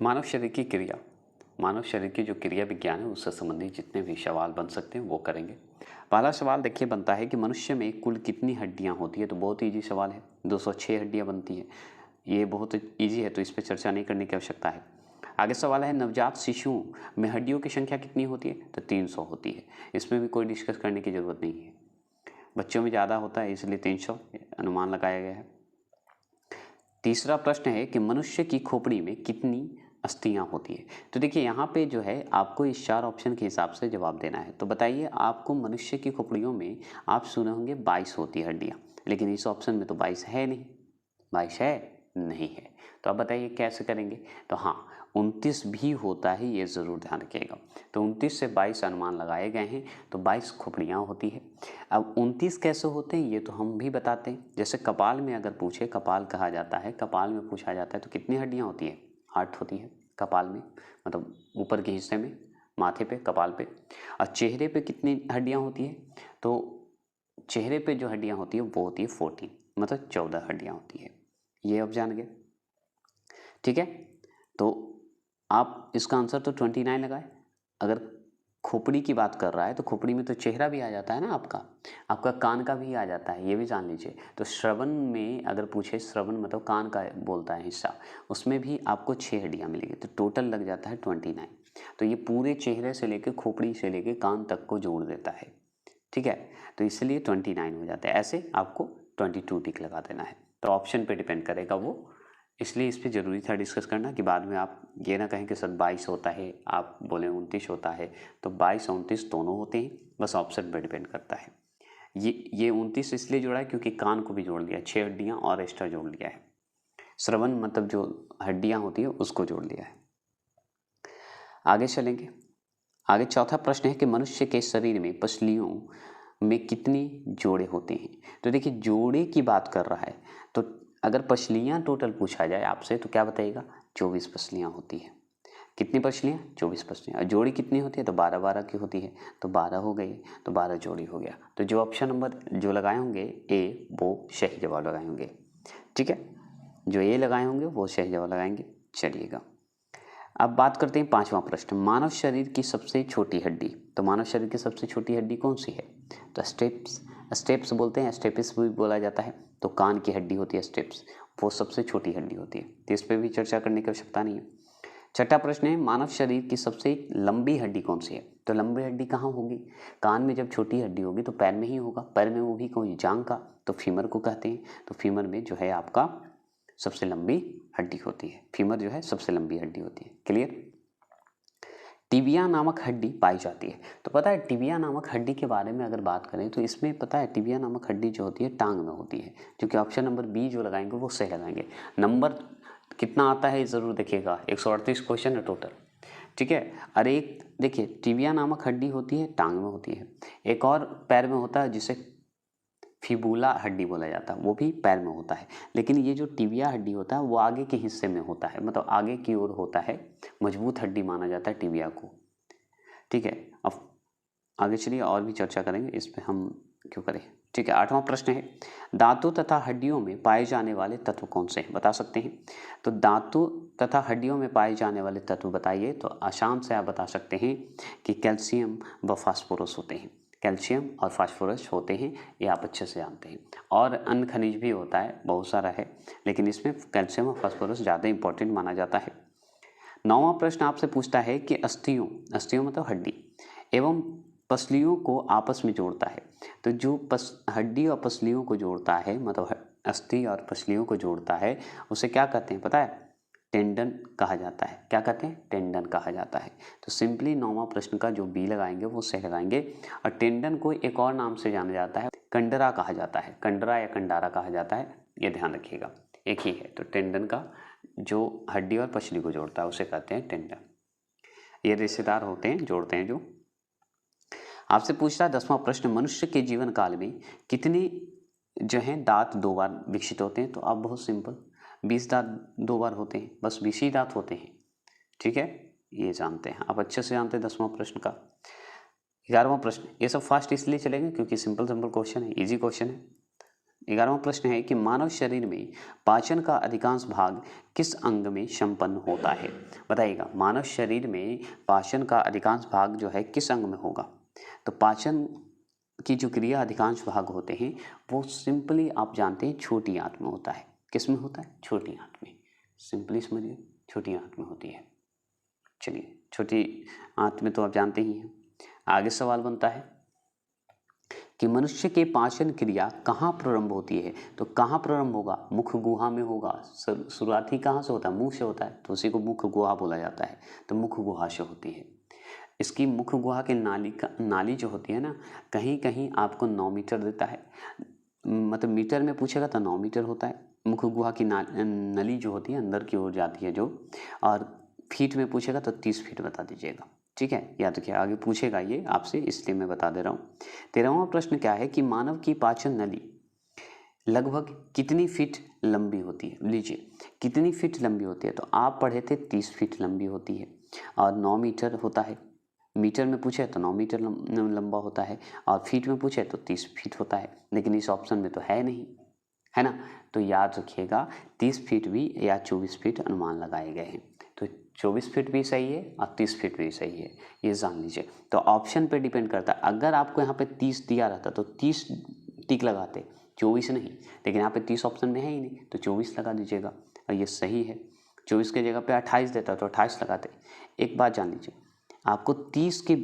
मानव शरीर की क्रिया, मानव शरीर की जो क्रिया विज्ञान है उससे संबंधित जितने भी सवाल बन सकते हैं वो करेंगे। पहला सवाल देखिए बनता है कि मनुष्य में कुल कितनी हड्डियां होती है। तो बहुत इजी सवाल है, 206 हड्डियां बनती है। ये बहुत इजी है तो इस पर चर्चा नहीं करने की आवश्यकता है। आगे सवाल है नवजात शिशुओं में हड्डियों की संख्या कितनी होती है। तो 300 होती है, इसमें भी कोई डिस्कस करने की ज़रूरत नहीं है। बच्चों में ज़्यादा होता है इसलिए 300 अनुमान लगाया गया है। तीसरा प्रश्न है कि मनुष्य की खोपड़ी में कितनी अस्थियां होती है। तो देखिए यहाँ पे जो है आपको इस 4 ऑप्शन के हिसाब से जवाब देना है। तो बताइए आपको मनुष्य की खोपड़ियों में आप सुने होंगे 22 होती है हड्डियाँ, लेकिन इस ऑप्शन में तो 22 है नहीं। 22 है नहीं है। तो अब बताइए कैसे करेंगे। तो हाँ 29 भी होता है, ये ज़रूर ध्यान रखिएगा। तो 29 से 22 अनुमान लगाए गए हैं, तो 22 खोपड़ियाँ होती है। अब 29 कैसे होते हैं ये तो हम भी बताते हैं। जैसे कपाल में अगर पूछे, कपाल कहा जाता है, कपाल में पूछा जाता है तो कितनी हड्डियाँ होती है। 8 होती है कपाल में, मतलब ऊपर के हिस्से में, माथे पे, कपाल पे। और चेहरे पे कितनी हड्डियाँ होती है। तो चेहरे पे जो हड्डियाँ होती है वो होती है 14, मतलब 14 हड्डियाँ होती है। ये अब जान गए, ठीक है। तो आप इसका आंसर तो 29 लगाए। अगर खोपड़ी की बात कर रहा है तो खोपड़ी में तो चेहरा भी आ जाता है ना, आपका कान का भी आ जाता है, ये भी जान लीजिए। तो श्रवण में अगर पूछे, श्रवण मतलब कान का बोलता है हिस्सा, उसमें भी आपको 6 हड्डियाँ मिलेगी, तो टोटल लग जाता है 29। तो ये पूरे चेहरे से लेकर, खोपड़ी से लेकर कान तक को जोड़ देता है, ठीक है। तो इसलिए 29 हो जाता है। ऐसे आपको 22 टिक लगा देना है। तो ऑप्शन पे डिपेंड करेगा वो, इसलिए इस पर ज़रूरी था डिस्कस करना कि बाद में आप ये ना कहें कि सर 22 होता है, आप बोले 29 होता है। तो 22 29 दोनों होते हैं, बस ऑप्शन पे डिपेंड करता है। ये 29 इसलिए जोड़ा है क्योंकि कान को भी जोड़ लिया, 6 हड्डियाँ और एक्स्ट्रा जोड़ लिया है। श्रवण मतलब जो हड्डियाँ होती है उसको जोड़ लिया है। आगे चलेंगे। आगे चौथा प्रश्न है कि मनुष्य के शरीर में पसलियों में कितनी जोड़े होते हैं। तो देखिए जोड़े की बात कर रहा है, तो अगर पसलियाँ टोटल पूछा जाए आपसे तो क्या बताइएगा, 24 पसलियाँ होती है। कितनी पसलियाँ, 24 पसलियाँ। और जोड़ी कितनी होती है, तो 12 की होती है। तो 12 हो गई, तो 12 जोड़ी हो गया। तो जो ऑप्शन नंबर जो लगाए होंगे ए, वो सही जवाब लगाए होंगे, ठीक है। जो ए लगाए होंगे वो सही जवाब लगाएंगे। चलिएगा अब बात करते हैं 5वां प्रश्न, मानव शरीर की सबसे छोटी हड्डी। तो मानव शरीर की सबसे छोटी हड्डी कौन सी है। तो स्टेप्स बोलते हैं, स्टेपिस भी बोला जाता है। तो कान की हड्डी होती है स्टेप्स, वो सबसे छोटी हड्डी होती है। तो इस पर भी चर्चा करने की आवश्यकता नहीं है। छठा प्रश्न है मानव शरीर की सबसे लंबी हड्डी कौन सी है। तो लंबी हड्डी कहाँ होगी, कान में जब छोटी हड्डी होगी तो पैर में ही होगा, पैर में वो भी कोई जांघ का, तो फीमर को कहते हैं। तो फीमर में जो है आपका सबसे लंबी हड्डी होती है, फीमर जो है सबसे लंबी हड्डी होती है। क्लियर। टिबिया नामक हड्डी पाई जाती है। तो पता है टिबिया नामक हड्डी के बारे में अगर बात करें तो इसमें पता है टिबिया नामक हड्डी जो होती है टांग में होती है, क्योंकि ऑप्शन नंबर बी जो लगाएंगे वो सही लगाएंगे। नंबर कितना आता है ज़रूर देखिएगा, 138 क्वेश्चन है टोटल, ठीक है। और एक देखिए टिबिया नामक हड्डी होती है टांग में होती है, एक और पैर में होता है जिसे फिबुला हड्डी बोला जाता है, वो भी पैर में होता है। लेकिन ये जो टिबिया हड्डी होता है वो आगे के हिस्से में होता है, मतलब आगे की ओर होता है, मजबूत हड्डी माना जाता है टिबिया को, ठीक है। अब आगे चलिए और भी चर्चा करेंगे इस पे, हम क्यों करें, ठीक है। 8वां प्रश्न है दांतों तथा हड्डियों में पाए जाने वाले तत्व कौन से हैं, बता सकते हैं। तो दांतों तथा हड्डियों में पाए जाने वाले तत्व बताइए। तो आसान से आप बता सकते हैं कि कैल्शियम व फास्फोरस होते हैं, कैल्शियम और फास्फोरस होते हैं, ये आप अच्छे से जानते हैं। और अन्य खनिज भी होता है, बहुत सारा है, लेकिन इसमें कैल्शियम और फास्फोरस ज़्यादा इंपॉर्टेंट माना जाता है। 9वां प्रश्न आपसे पूछता है कि अस्थियों मतलब हड्डी एवं पसलियों को आपस में जोड़ता है। तो जो हड्डी और पसलियों को जोड़ता है, मतलब अस्थि और पसलियों को जोड़ता है, उसे क्या कहते हैं पता है, टेंडन कहा जाता है। क्या कहते हैं, टेंडन कहा जाता है। तो सिंपली 9वां प्रश्न का जो बी लगाएंगे वो सही लगाएंगे। और टेंडन को एक और नाम से जाना जाता है, कंडरा कहा जाता है, कंडरा या कंडारा कहा जाता है, ये ध्यान रखिएगा, एक ही है। तो टेंडन का जो हड्डी और पसली को जोड़ता है उसे कहते हैं टेंडन। ये रिश्तेदार होते हैं, जोड़ते हैं जो। आपसे पूछता है 10वां प्रश्न, मनुष्य के जीवन काल में कितने जो हैं दांत 2 बार विकसित होते हैं। तो आप बहुत सिंपल, 20 दांत 2 बार होते हैं, बस 20 ही दांत होते हैं, ठीक है। ये जानते हैं आप, अच्छे से जानते हैं 10वां प्रश्न का। 11वां प्रश्न, ये सब फास्ट इसलिए चलेंगे क्योंकि सिंपल क्वेश्चन है, इजी क्वेश्चन है। 11वां प्रश्न है कि मानव शरीर में पाचन का अधिकांश भाग किस अंग में संपन्न होता है? बताइएगा, मानव शरीर में पाचन का अधिकांश भाग जो है किस अंग में होगा? तो पाचन की जो क्रिया अधिकांश भाग होते हैं वो सिंपली आप जानते हैं छोटी आंत में होता है। किस में होता है? छोटी आंत में। सिंपली समझिए, छोटी आंत में होती है। चलिए, छोटी आंत में तो आप जानते ही हैं। आगे सवाल बनता है कि मनुष्य के पाचन क्रिया कहाँ प्रारंभ होती है? तो कहाँ प्रारंभ होगा? मुख गुहा में होगा। शुरुआती कहाँ से होता है? मुंह से होता है, तो उसी को मुख गुहा बोला जाता है। तो मुख गुहा से होती है। इसकी मुख गुहा की नाली जो होती है ना, कहीं कहीं आपको 9 मीटर देता है, मतलब मीटर में पूछेगा तो 9 मीटर होता है। मुख गुहा की नली जो होती है अंदर की ओर जाती है जो, और फीट में पूछेगा तो 30 फीट बता दीजिएगा। ठीक है, याद रखिए, आगे पूछेगा ये आपसे, इसलिए मैं बता दे रहा हूँ। 13वां प्रश्न क्या है कि मानव की पाचन नली लगभग कितनी फीट लंबी होती है? लीजिए, कितनी फीट लंबी होती है? तो आप पढ़े थे 30 फीट लंबी होती है और 9 मीटर होता है। मीटर में पूछे तो 9 मीटर लंबा होता है, और फीट में पूछे तो 30 फीट होता है, लेकिन इस ऑप्शन में तो है नहीं, है ना। तो याद रखिएगा 30 फीट भी या 24 फीट अनुमान लगाए गए हैं। तो 24 फीट भी सही है और 30 फीट भी सही है, ये जान लीजिए। तो ऑप्शन पे डिपेंड करता है। अगर आपको यहाँ पे 30 दिया रहता तो 30 टिक लगाते, 24 नहीं। लेकिन यहाँ पे 30 ऑप्शन में है ही नहीं, तो 24 लगा दीजिएगा और ये सही है। 24 की जगह पे 28 देता तो 28 लगाते। एक बात जान लीजिए, आपको 30 के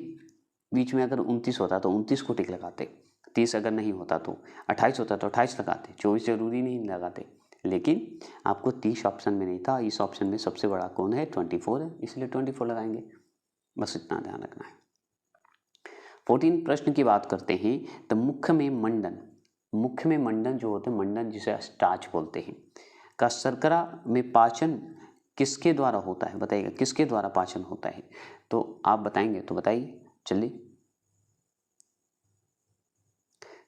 बीच में अगर 29 होता तो 29 को टिक लगाते, 30 अगर नहीं होता तो 28 होता तो 28 लगाते, 24 जरूरी नहीं लगाते। लेकिन आपको 30 ऑप्शन में नहीं था, इस ऑप्शन में सबसे बड़ा कौन है? 24 है, इसलिए 24 लगाएंगे। बस इतना ध्यान रखना है। 14 प्रश्न की बात करते हैं तो मुख्य में मंडन जो होते हैं, मंडन जिसे स्टार्च बोलते हैं, का शर्करा में पाचन किसके द्वारा होता है? बताइएगा, किसके द्वारा पाचन होता है? तो आप बताएंगे तो बताइए, चलिए।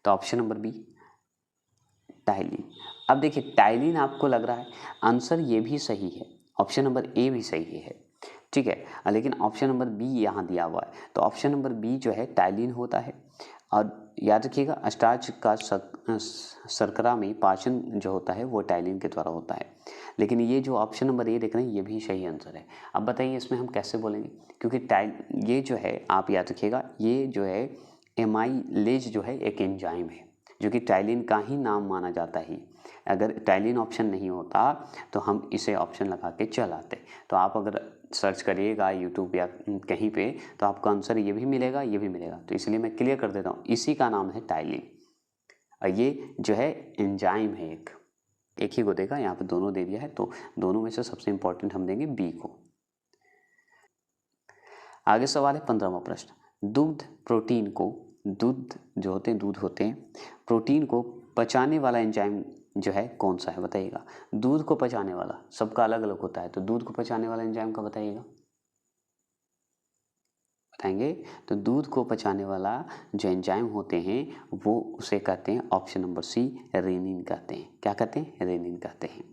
तो ऑप्शन नंबर बी, टाइलिन। अब देखिए, टाइलिन आपको लग रहा है, आंसर ये भी सही है, ऑप्शन नंबर ए भी सही है, ठीक है, लेकिन ऑप्शन नंबर बी यहाँ दिया हुआ है, तो ऑप्शन नंबर बी जो है टाइलिन होता है। और याद रखिएगा, स्टार्च का शर्करा में पाचन जो होता है वो टाइलिन के द्वारा होता है। लेकिन ये जो ऑप्शन नंबर ए देख रहे हैं ये भी सही आंसर है। अब बताइए इसमें हम कैसे बोलेंगे, क्योंकि ये जो है आप याद रखिएगा, ये जो है एमाइलेज जो है एक एंजाइम है जो कि टाइलिन का ही नाम माना जाता है। अगर टाइलिन ऑप्शन नहीं होता तो हम इसे ऑप्शन लगा के चल आते। तो आप अगर सर्च करिएगा यूट्यूब या कहीं पे तो आपको आंसर ये भी मिलेगा, ये भी मिलेगा। तो इसलिए मैं क्लियर कर देता हूँ, इसी का नाम है टाइलिन और ये जो है एंजाइम है। एक ही को देगा, यहाँ पे दोनों दे दिया है, तो दोनों में से सबसे इंपॉर्टेंट हम देंगे बी को। आगे सवाल है 15वां प्रश्न, दूध जो होते हैं, दूध होते हैं, प्रोटीन को पचाने वाला एंजाइम जो है कौन सा है? बताइएगा। दूध को पचाने वाला, सबका अलग अलग होता है, तो दूध को पचाने वाला एंजाइम का बताइएगा, बताएंगे। तो दूध को पचाने वाला जो एंजाइम होते हैं वो उसे कहते हैं ऑप्शन नंबर सी, रेनिन कहते हैं। क्या कहते हैं? रेनिन कहते हैं।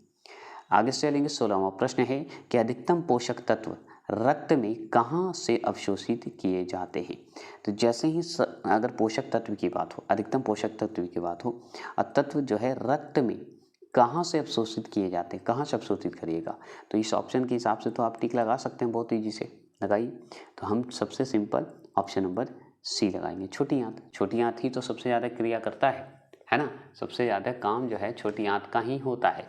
आगे से चलेंगे। 16वां प्रश्न है कि अधिकतम पोषक तत्व रक्त में कहाँ से अवशोषित किए जाते हैं? तो जैसे ही अगर पोषक तत्व की बात हो, अधिकतम पोषक तत्व की बात हो, और तत्व जो है रक्त में कहाँ से अवशोषित किए जाते हैं, कहाँ से अवशोषित करिएगा? तो इस ऑप्शन के हिसाब से तो आप टिक लगा सकते हैं, बहुत ईजी से लगाइए। तो हम सबसे सिंपल ऑप्शन नंबर सी लगाएंगे, छोटी आंत। छोटी आंत ही तो सबसे ज़्यादा क्रिया करता है ना, सबसे ज़्यादा काम जो है छोटी आंत का ही होता है।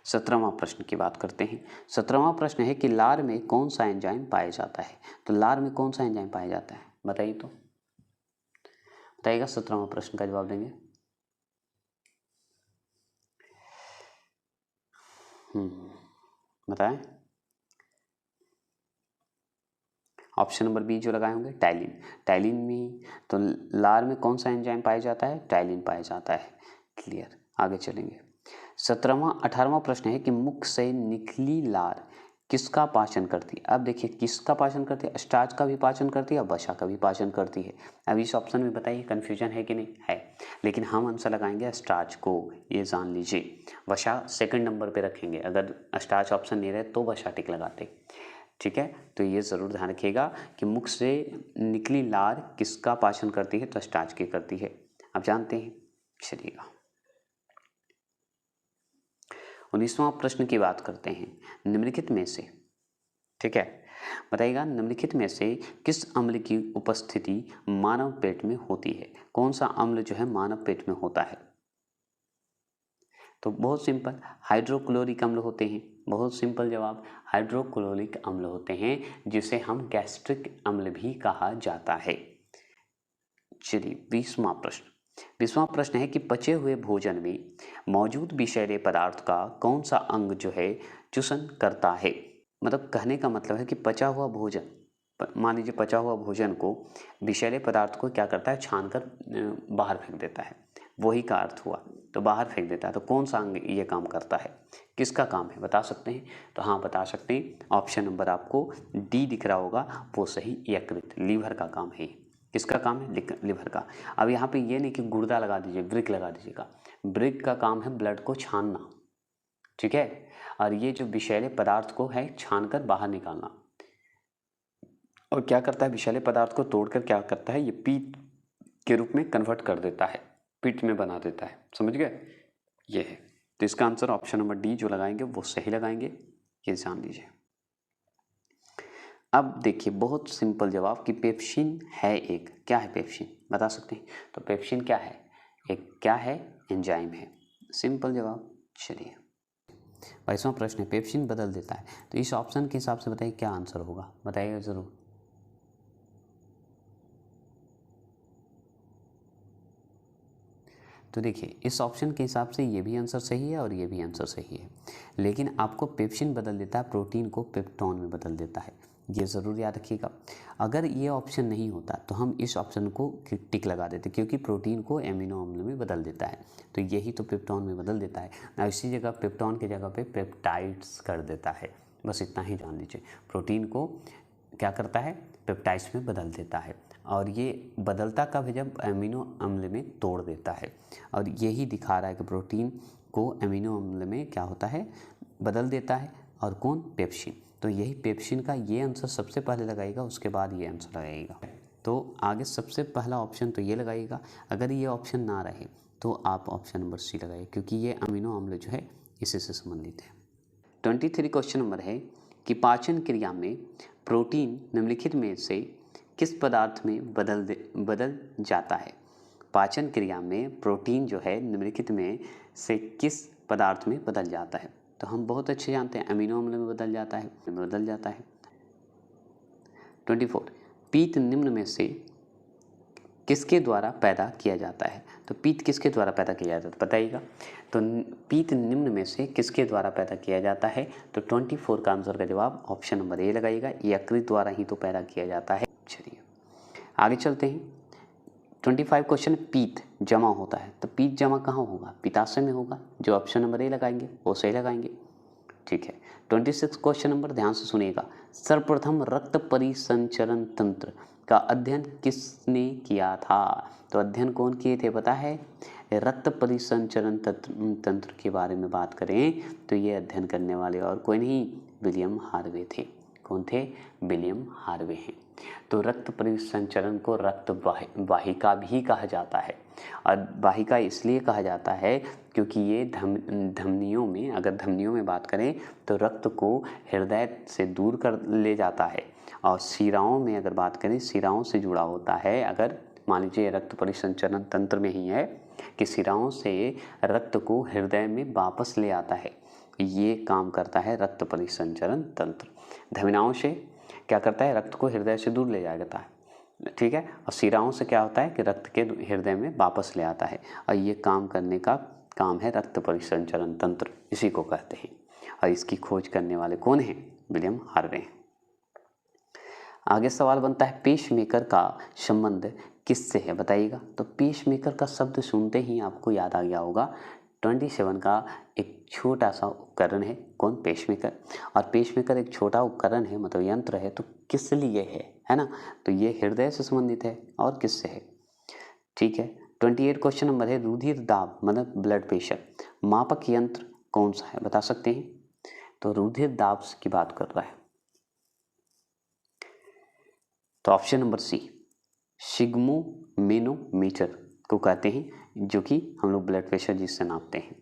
17वां प्रश्न की बात करते हैं। 17वां प्रश्न है कि लार में कौन सा एंजाइम पाया जाता है? तो लार में कौन सा एंजाइम पाया जाता है बताइए, तो बताइएगा। 17वां प्रश्न का जवाब देंगे। बताएं। ऑप्शन नंबर बी जो लगाए होंगे, टाइलिन। टाइलिन में, तो लार में कौन सा एंजाइम पाया जाता है? टाइलिन पाया जाता है। क्लियर, आगे चलेंगे। 18वां प्रश्न है कि मुख से निकली लार किसका पाचन करती है? अब देखिए, किसका पाचन करती है? स्टार्च का भी पाचन करती है और वसा का भी पाचन करती है। अब इस ऑप्शन में बताइए कन्फ्यूजन है कि नहीं है, लेकिन हम आंसर लगाएंगे स्टार्च को, ये जान लीजिए। वसा सेकंड नंबर पे रखेंगे, अगर स्टार्च ऑप्शन नहीं रहे तो वसा टिक लगाते, ठीक है। तो ये ज़रूर ध्यान रखिएगा कि मुख से निकली लार किसका पाचन करती है? तो स्टार्च की करती है, आप जानते हैं। चलिएगा, 19वां प्रश्न की बात करते हैं। निम्नलिखित में से, ठीक है, बताइएगा, निम्नलिखित में से किस अम्ल की उपस्थिति मानव पेट में होती है? कौन सा अम्ल जो है मानव पेट में होता है? तो बहुत सिंपल, हाइड्रोक्लोरिक अम्ल होते हैं। बहुत सिंपल जवाब, हाइड्रोक्लोरिक अम्ल होते हैं, जिसे हम गैस्ट्रिक अम्ल भी कहा जाता है। चलिए 20वां प्रश्न। 20वां प्रश्न है कि पचे हुए भोजन में मौजूद विषैले पदार्थ का कौन सा अंग जो है चूषण करता है? मतलब कहने का मतलब है कि पचा हुआ भोजन, मान लीजिए पचा हुआ भोजन को विषैले पदार्थ को क्या करता है, छान कर बाहर फेंक देता है, वही का अर्थ हुआ। तो बाहर फेंक देता है, तो कौन सा अंग ये काम करता है, किसका काम है, बता सकते हैं? तो हाँ बता सकते हैं, ऑप्शन नंबर आपको डी दिख रहा होगा, वो सही, यकृत, लीवर का काम है। किसका काम है? लिवर का। अब यहाँ पे ये नहीं कि गुर्दा लगा दीजिए, ब्रिक लगा दीजिएगा, ब्रिक का काम है ब्लड को छानना, ठीक है, और ये जो विषैले पदार्थ को है छान कर बाहर निकालना। और क्या करता है, विषैले पदार्थ को तोड़कर क्या करता है, ये पीट के रूप में कन्वर्ट कर देता है, पीट में बना देता है, समझ गए? ये है, तो इसका आंसर ऑप्शन नंबर डी जो लगाएंगे वो सही लगाएंगे, ये जान लीजिए। अब देखिए बहुत सिंपल जवाब कि पेप्सिन है एक, क्या है पेप्सिन, बता सकते हैं? तो पेप्सिन क्या है, एक क्या है, एंजाइम है, सिंपल जवाब। चलिए 22वां प्रश्न है, पेप्सिन बदल देता है, तो इस ऑप्शन के हिसाब से बताइए क्या आंसर होगा, बताइएगा ज़रूर। तो देखिए इस ऑप्शन के हिसाब से ये भी आंसर सही है और ये भी आंसर सही है, लेकिन आपको पेप्सिन बदल देता है, प्रोटीन को पेप्टोन में बदल देता है, ये ज़रूर याद रखिएगा। अगर ये ऑप्शन नहीं होता तो हम इस ऑप्शन को टिक लगा देते, क्योंकि प्रोटीन को एमिनो अम्ल में बदल देता है, तो यही तो पेप्टोन में बदल देता है ना, इसी जगह पेप्टोन की जगह पे पेप्टाइड्स कर देता है, बस इतना ही जान लीजिए। प्रोटीन को क्या करता है, पेप्टाइड्स में बदल देता है, और ये बदलता कब है, जब एमिनो अम्ल में तोड़ देता है, और यही दिखा रहा है कि प्रोटीन को एमिनो अम्ल में क्या होता है, बदल देता है, और कौन, पेप्सिन। तो यही पेप्सिन का ये आंसर सबसे पहले लगाइएगा, उसके बाद ये आंसर लगाइएगा। तो आगे सबसे पहला ऑप्शन तो ये लगाइएगा, अगर ये ऑप्शन ना रहे तो आप ऑप्शन नंबर सी लगाइए, क्योंकि ये अमीनो अम्ल जो है इसी से संबंधित है। 23 क्वेश्चन नंबर है कि पाचन क्रिया में प्रोटीन निम्नलिखित में से किस पदार्थ में बदल जाता है? पाचन क्रिया में प्रोटीन जो है निम्नलिखित में से किस पदार्थ में बदल जाता है? तो हम बहुत अच्छे जानते हैं, अमीनो अम्ल में बदल जाता है, 24 पीत निम्न में से किसके द्वारा पैदा किया जाता है? तो पीत किसके द्वारा पैदा किया जाता है, बताइएगा। तो पीत निम्न में से किसके द्वारा पैदा किया जाता है? तो 24 का आंसर का जवाब ऑप्शन नंबर ए लगाइएगा, यकृत द्वारा ही तो पैदा किया जाता है। चलिए आगे चलते हैं। 25 क्वेश्चन, पीत जमा होता है, तो पीत जमा कहाँ होगा, पित्ताशय में होगा, जो ऑप्शन नंबर ए लगाएंगे वो सही लगाएंगे, ठीक है। 26 क्वेश्चन नंबर ध्यान से सुनिएगा, सर्वप्रथम रक्त परिसंचरण तंत्र का अध्ययन किसने किया था? तो अध्ययन कौन किए थे पता है? रक्त परिसंचरण तंत्र के बारे में बात करें तो ये अध्ययन करने वाले और कोई नहीं, विलियम हार्वे थे। कौन थे? विलियम हार्वे हैं। तो रक्त परिसंचरण को रक्त वाहिका भी कहा जाता है, और वाहिका इसलिए कहा जाता है क्योंकि ये धमनियों में, अगर धमनियों में बात करें तो रक्त को हृदय से दूर कर ले जाता है, और शिराओं में अगर बात करें, शिराओं से जुड़ा होता है। अगर मान लीजिए रक्त परिसंचरण तंत्र में ही है कि शिराओं से रक्त को हृदय में वापस ले आता है, ये काम करता है रक्त परिसंचरण तंत्र। धमनियों से क्या करता है, रक्त को हृदय से दूर ले जाता है, ठीक है, और शिराओं से क्या होता है कि रक्त के हृदय में वापस ले आता है, और ये काम करने का काम है रक्त परिसंचरण तंत्र, इसी को कहते हैं। और इसकी खोज करने वाले कौन हैं? William Harvey. आगे सवाल बनता है, पेसमेकर का संबंध किससे है, बताइएगा। तो पेसमेकर का शब्द सुनते ही आपको याद आ गया होगा, 27 का एक छोटा सा उपकरण है, कौन? पेसमेकर। और पेसमेकर एक छोटा उपकरण है, मतलब यंत्र है, तो किस लिए है ना? तो ये हृदय से संबंधित है, और किससे है, ठीक है। 28 क्वेश्चन नंबर है, रुधिर दाब मतलब ब्लड प्रेशर मापक यंत्र कौन सा है, बता सकते हैं? तो रुधिर दाब की बात कर रहा है, तो ऑप्शन नंबर सी, सिग्मोमेनोमीटर को कहते हैं, जो कि हम लोग ब्लड प्रेशर जिससे नापते हैं।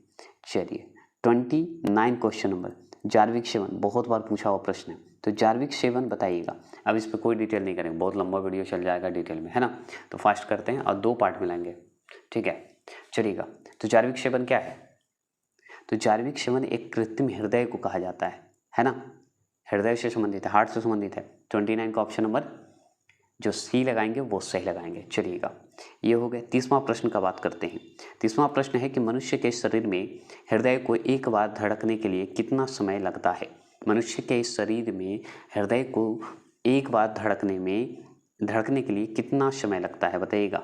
चलिए 29 क्वेश्चन नंबर जार्विक 7, बहुत बार पूछा हुआ प्रश्न है, तो जार्विक 7 बताइएगा। अब इस पर कोई डिटेल नहीं करेंगे, बहुत लंबा वीडियो चल जाएगा डिटेल में, है ना। तो फास्ट करते हैं और 2 पार्ट में लेंगे, ठीक है, चलिएगा। तो जार्विक 7 क्या है? तो जार्विक 7 एक कृत्रिम हृदय को कहा जाता है ना, हृदय से संबंधित है, हार्ट से संबंधित है। 29 का ऑप्शन नंबर जो सी लगाएंगे वो सही लगाएंगे। चलिएगा, ये हो गया। 30वां प्रश्न का बात करते हैं। 30वां प्रश्न है कि मनुष्य के शरीर में हृदय को एक बार धड़कने के लिए कितना समय लगता है? मनुष्य के शरीर में हृदय को एक बार धड़कने के लिए कितना समय लगता है, बताइएगा।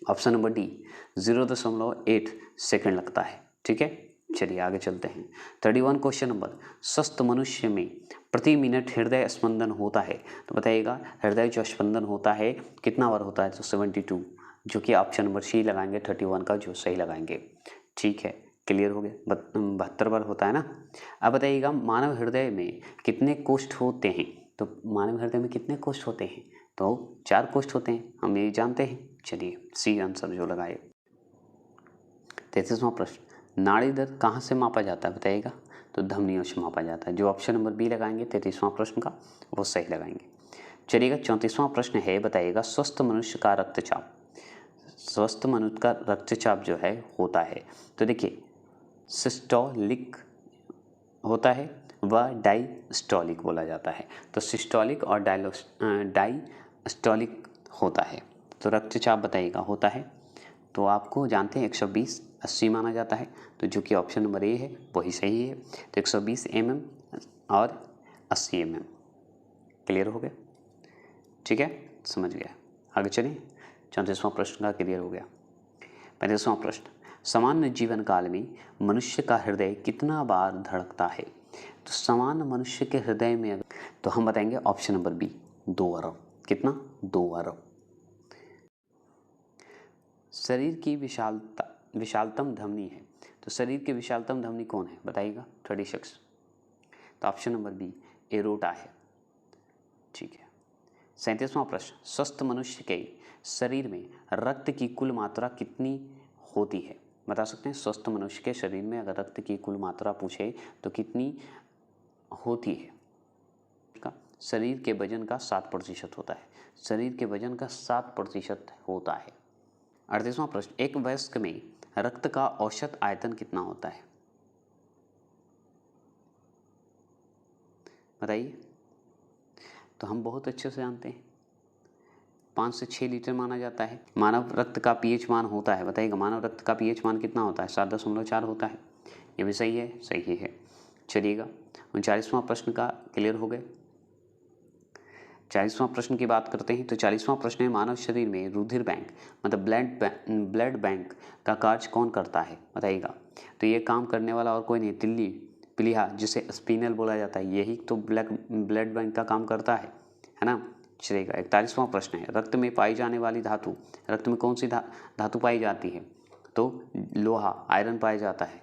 ऑप्शन नंबर डी 0.8 सेकंड लगता है, ठीक है। चलिए आगे चलते हैं। 31 क्वेश्चन नंबर, स्वस्थ मनुष्य में प्रति मिनट हृदय स्पंदन होता है, तो बताइएगा हृदय जो स्पंदन होता है कितना बार होता है? तो 72, जो कि ऑप्शन नंबर सी लगाएंगे 31 का, जो सही लगाएंगे, ठीक है। क्लियर हो गया, 72 बार होता है ना। अब बताइएगा मानव हृदय में कितने कोष्ठ होते हैं? तो मानव हृदय में कितने कोष्ठ होते हैं? तो 4 कोष्ठ होते हैं, हम ये जानते हैं। चलिए सी आंसर जो लगाए। 33वां प्रश्न, नाड़ी दर कहाँ से मापा जाता है, बताइएगा। तो धमनियों से मापा जाता है, जो ऑप्शन नंबर बी लगाएंगे 33वां प्रश्न का, वो सही लगाएंगे। चलिएगा 34वां प्रश्न है, बताइएगा स्वस्थ मनुष्य का रक्तचाप, स्वस्थ मनुष्य का रक्तचाप जो है होता है, तो देखिए सिस्टोलिक होता है व डायस्टोलिक बोला जाता है। तो सिस्टोलिक और डायस्टोलिक होता है। तो रक्तचाप बताइएगा होता है, तो आपको जानते हैं 120 80 माना जाता है, तो जो कि ऑप्शन नंबर ए है वही सही है। तो 120 mm और 80 mm। क्लियर हो गया, ठीक है, समझ गया। आगे चलिए, 34वां प्रश्न का क्लियर हो गया। 35वां प्रश्न, सामान्य जीवन काल में मनुष्य का हृदय कितना बार धड़कता है? तो सामान्य मनुष्य के हृदय में तो हम बताएंगे ऑप्शन नंबर बी 2 अरब। कितना? 2 अरब। शरीर की विशालतम धमनी है, तो शरीर की विशालतम धमनी कौन है, बताइएगा। 36, तो ऑप्शन नंबर बी एरोटा है, ठीक है। 37वां प्रश्न, स्वस्थ मनुष्य के शरीर में रक्त की कुल मात्रा कितनी होती है, बता सकते हैं। स्वस्थ मनुष्य के शरीर में अगर रक्त की कुल मात्रा पूछे तो कितनी होती है? शरीर के वजन का 7% होता है, शरीर के वजन का 7% होता है। 38वां प्रश्न, एक वयस्क में रक्त का औसत आयतन कितना होता है, बताइए। तो हम बहुत अच्छे से जानते हैं, 5 से 6 लीटर माना जाता है। मानव रक्त का पीएच मान होता है, बताइएगा मानव रक्त का पीएच मान कितना होता है? 7.4 होता है। ये भी सही है, सही है। चलिएगा 39वां प्रश्न का क्लियर हो गए। 40वां प्रश्न की बात करते हैं। तो 40वां प्रश्न है, मानव शरीर में रुधिर बैंक मतलब ब्लड बैंक का कार्य कौन करता है, बताइएगा। तो ये काम करने वाला और कोई नहीं, प्लीहा जिसे स्पिनल बोला जाता है, यही तो ब्लड बैंक का काम करता है ना। चलेगा 41वां प्रश्न है, रक्त में पाई जाने वाली धातु, रक्त में कौन सी धातु पाई जाती है? तो लोहा, आयरन पाया जाता है।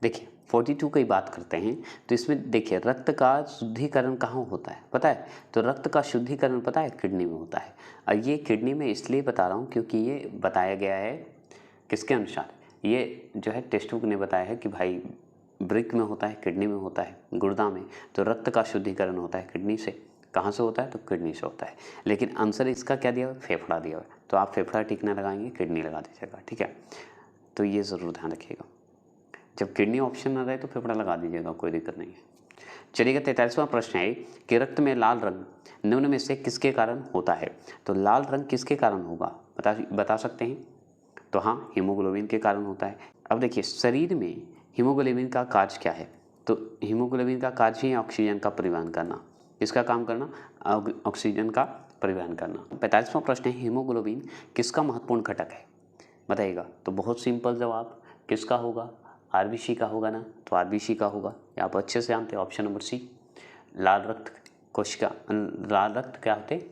देखिए 42 की बात करते हैं, तो इसमें देखिए रक्त का शुद्धिकरण कहाँ होता है, पता है। तो रक्त का शुद्धिकरण पता है किडनी में होता है। और ये किडनी में इसलिए बता रहा हूँ क्योंकि ये बताया गया है किसके अनुसार, ये जो है टेक्स्ट बुक ने बताया है कि भाई वृक्क में होता है, किडनी में होता है, गुर्दा में। तो रक्त का शुद्धिकरण होता है किडनी से। कहाँ से होता है? तो किडनी से होता है। लेकिन आंसर इसका क्या दिया हुआ है? फेफड़ा दिया हुआ है। तो आप फेफड़ा ठीक ना लगाएंगे, किडनी लगा दीजिएगा, ठीक है। तो ये ज़रूर ध्यान रखिएगा, जब किडनी ऑप्शन ना रहे तो फेफड़ा लगा दीजिएगा, कोई दिक्कत नहीं है। चलिएगा 43वां प्रश्न है कि रक्त में लाल रंग निम्न में से किसके कारण होता है? तो लाल रंग किसके कारण होगा, बता सकते हैं। तो हाँ, हीमोग्लोबिन के कारण होता है। अब देखिए शरीर में हीमोग्लोबिन का कार्य क्या है? तो हीमोग्लोबिन का कार्य है ऑक्सीजन का परिवहन करना। किसका काम करना? ऑक्सीजन का परिवहन करना। 45वां प्रश्न है, हीमोग्लोबिन किसका महत्वपूर्ण घटक है, बताइएगा। तो बहुत सिंपल जवाब, किसका होगा? आरबीसी का होगा ना। तो आरबीसी का होगा, आप अच्छे से जानते हैं, ऑप्शन नंबर सी। लाल रक्त कोशिका, लाल रक्त क्या होते हैं?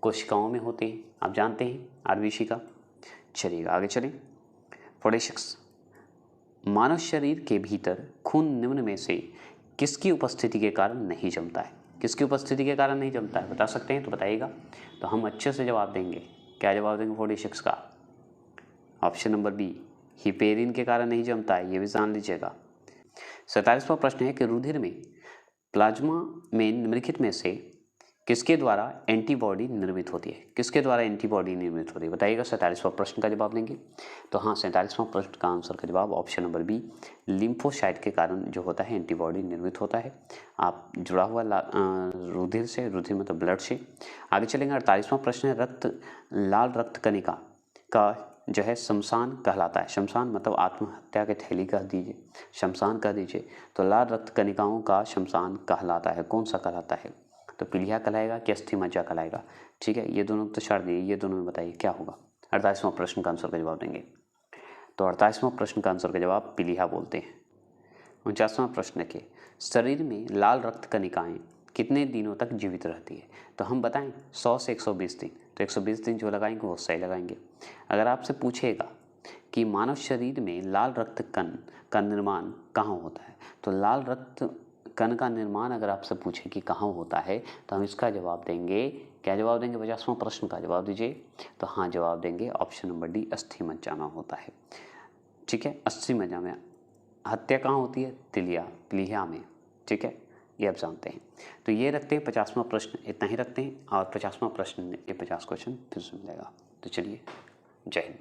कोशिकाओं में होते हैं, आप जानते हैं आरबीसी का। चलिएगा आगे चलें। 46, मानव शरीर के भीतर खून निम्न में से किसकी उपस्थिति के कारण नहीं जमता है? किसकी उपस्थिति के कारण नहीं जमता है, बता सकते हैं तो बताइएगा। तो हम अच्छे से जवाब देंगे। क्या जवाब देंगे 46 का? ऑप्शन नंबर बी हिपेरिन के कारण नहीं जमता है, ये भी जान लीजिएगा। 47वां प्रश्न है कि रुधिर में प्लाज्मा में निम्नलिखित में से किसके द्वारा एंटीबॉडी निर्मित होती है? किसके द्वारा एंटीबॉडी निर्मित होती है बताइएगा। 47वां प्रश्न का जवाब देंगे तो हाँ, 47वां प्रश्न का आंसर का जवाब ऑप्शन नंबर बी, लिम्फोसाइट के कारण जो होता है एंटीबॉडी निर्मित होता है। आप जुड़ा हुआ रुधिर से, रुधिर मतलब ब्लड से। आगे चलेंगे। 48वां प्रश्न है लाल रक्त कणिका का जो है शमशान कहलाता है। शमशान मतलब आत्महत्या के थैली कह दीजिए, शमशान कह दीजिए। तो लाल रक्त कणिकाओं का शमशान कहलाता है, कौन सा कहलाता है? तो पीलिया कहलाएगा कि अस्थि मज्जा कहलाएगा? ठीक है, ये दोनों तो छोड़ दिए, ये दोनों में बताइए क्या होगा। 48वां प्रश्न का आंसर का जवाब देंगे तो 48वां प्रश्न का आंसर का जवाब पीलिया बोलते हैं। 49वां प्रश्न के शरीर में लाल रक्त कणिकाएं कितने दिनों तक जीवित रहती है? तो हम बताएं 100 से 120 दिन। तो 120 दिन जो लगाएंगे वो सही लगाएंगे। अगर आपसे पूछेगा कि मानव शरीर में लाल रक्त कण का निर्माण कहाँ होता है, तो लाल रक्त कण का निर्माण अगर आपसे पूछे कि कहाँ होता है तो हम इसका जवाब देंगे, क्या जवाब देंगे? 50वां प्रश्न का जवाब दीजिए। तो हाँ, जवाब देंगे ऑप्शन नंबर डी, अस्थि मज्जा में होता है। ठीक है, अस्थि मज्जा में। हत्या कहाँ होती है? प्लीहा में। ठीक है, ये आप जानते हैं। तो ये रखते हैं 50वां प्रश्न, इतना ही रखते हैं। और 50वां प्रश्न, ये 50 क्वेश्चन फिर से मिलेगा। तो चलिए, जय हिंद।